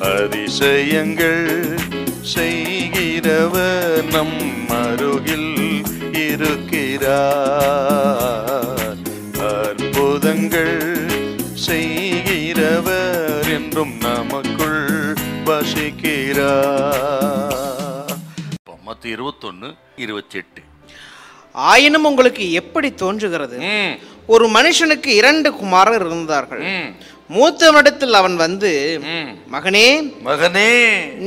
அதிசயங்கள் செய்கிறவர் நம் அருகில் இருக்கிறார். அற்புதங்கள் செய்கிறவர் என்றும் நமக்குள் வசிக்கிறார். மத்தேயு 21:28. ஆயினும் உங்களுக்கு எப்படி தோன்றுகிறது? ஒரு மனுஷனுக்கு 2 குமாரர் இருந்தார்கள். மூத்தவனிடத்தில் அவன் வந்து, மகனே மகனே,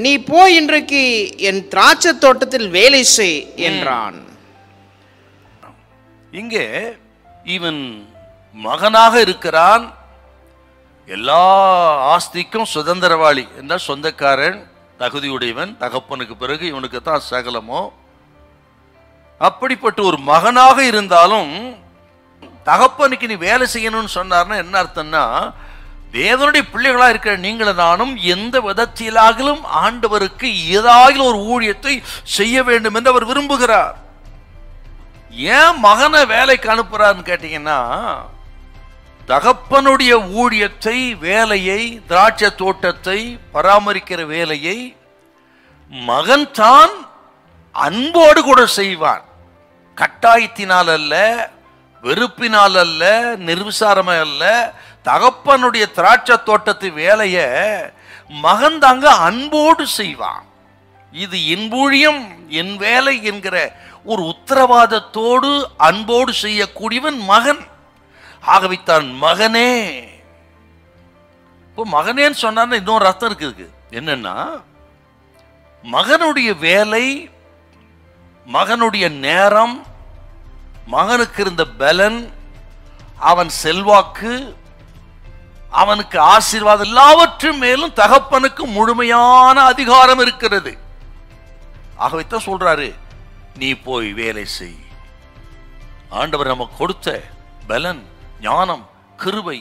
நீ போய் இன்றைக்கு என் திராட்சை தோட்டத்தில் வேலை செய் என்றான். இங்கே இவன் மகனாக இருக்கிறான். எல்லா ஆஸ்திக்கும் சுதந்திரவாளி என்றால் சொந்தக்காரன், தகுதியுடையவன். தகப்பனுக்கு பிறகு இவனுக்கு தான் சகலமோ. அப்படிப்பட்ட ஒரு மகனாக இருந்தாலும் தகப்பனுக்கு நீ வேலை செய்யணும்னு சொன்னார்னா என்ன அர்த்தம்னா, தேவனுடைய பிள்ளைகளா இருக்கிற நீங்களும் நானும் எந்த விதத்திலாகிலும் ஆண்டவருக்கு ஏதாகிலும் ஒரு ஊழியத்தை செய்ய வேண்டும் என்று அவர் விரும்புகிறார். ஏன் மகனை வேலைக்கு அனுப்புறாருன்னு கேட்டீங்கன்னா, தகப்பனுடைய ஊழியத்தை, வேலையை, திராட்சை தோட்டத்தை பராமரிக்கிற வேலையை மகன் தான் அன்போடு கூட செய்வான். கட்டாயத்தினால் அல்ல, வெறுப்பினால் அல்ல, நிர்விசாரமே அல்ல. தகப்பனுடைய திராட்சை தோட்டத்து வேலைய மகன் தாங்க அன்போடு செய்வான். இது என் ஊழியம், என் வேலை என்கிற ஒரு உத்தரவாதத்தோடு அன்போடு செய்யக்கூடியவன் மகன். ஆகவே தான் மகனே. இப்போ மகனேன்னு சொன்னா இன்னொரு அர்த்தம் இருக்கு. என்னன்னா, மகனுடைய வேலை, மகனுடைய நேரம், மகனுக்கு இருந்த பலன், அவன் செல்வாக்கு, அவனுக்கு ஆசீர்வாதம், எல்லாவற்றும் மேலும் தகப்பனுக்கு முழுமையான அதிகாரம் இருக்கிறது. ஆகவே தான் சொல்றாரு, நீ போய் வேலை செய். ஆண்டவர் நமக்கு கொடுத்த பலன், ஞானம், கிருபை,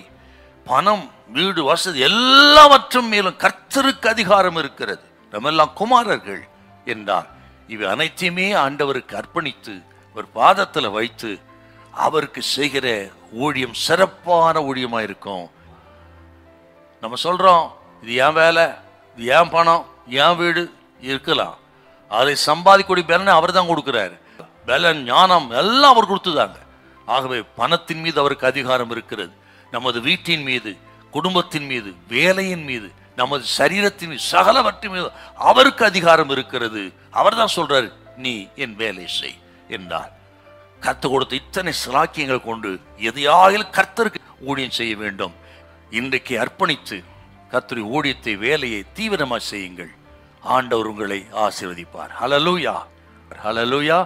பணம், வீடு, வசதி எல்லாவற்றும் மேலும் கர்த்தருக்கு அதிகாரம் இருக்கிறது. நம்ம எல்லாம் குமாரர்கள் என்றார். இவை அனைத்தையுமே ஆண்டவருக்கு அர்ப்பணித்து ஒரு பாதத்தில் வைத்து அவருக்கு செய்கிற ஊழியம் சிறப்பான ஊழியமா இருக்கும். நம்ம சொல்றோம், இது ஏன் வேலை, இது ஏன் பணம், ஏன் வீடு இருக்கலாம். அதை சம்பாதிக்கூடிய பலனை அவர் தான் கொடுக்கிறாரு. பலன், ஞானம் எல்லாம் அவர் கொடுத்துதாங்க. ஆகவே பணத்தின் மீது அவருக்கு அதிகாரம் இருக்கிறது. நமது வீட்டின் மீது, குடும்பத்தின் மீது, வேலையின் மீது, நமது சரீரத்தின் மீது, சகலவற்றின் மீது அவருக்கு அதிகாரம் இருக்கிறது. அவர் தான் சொல்றாரு, நீ என் வேலை செய் என்றார். கர்த்தர் கொடுத்த இத்தனை சிலாக்கியங்கள் கொண்டு எதையாகிலும் கர்த்தருக்கு ஊழியம் செய்ய வேண்டும். இன்றைக்கு அர்ப்பணித்து கர்த்தருடைய ஊழியத்தை, வேலையை தீவிரமாக செய்யுங்கள். ஆண்டவர் உங்களை ஆசீர்வதிப்பார். ஹல்லேலூயா, ஹல்லேலூயா.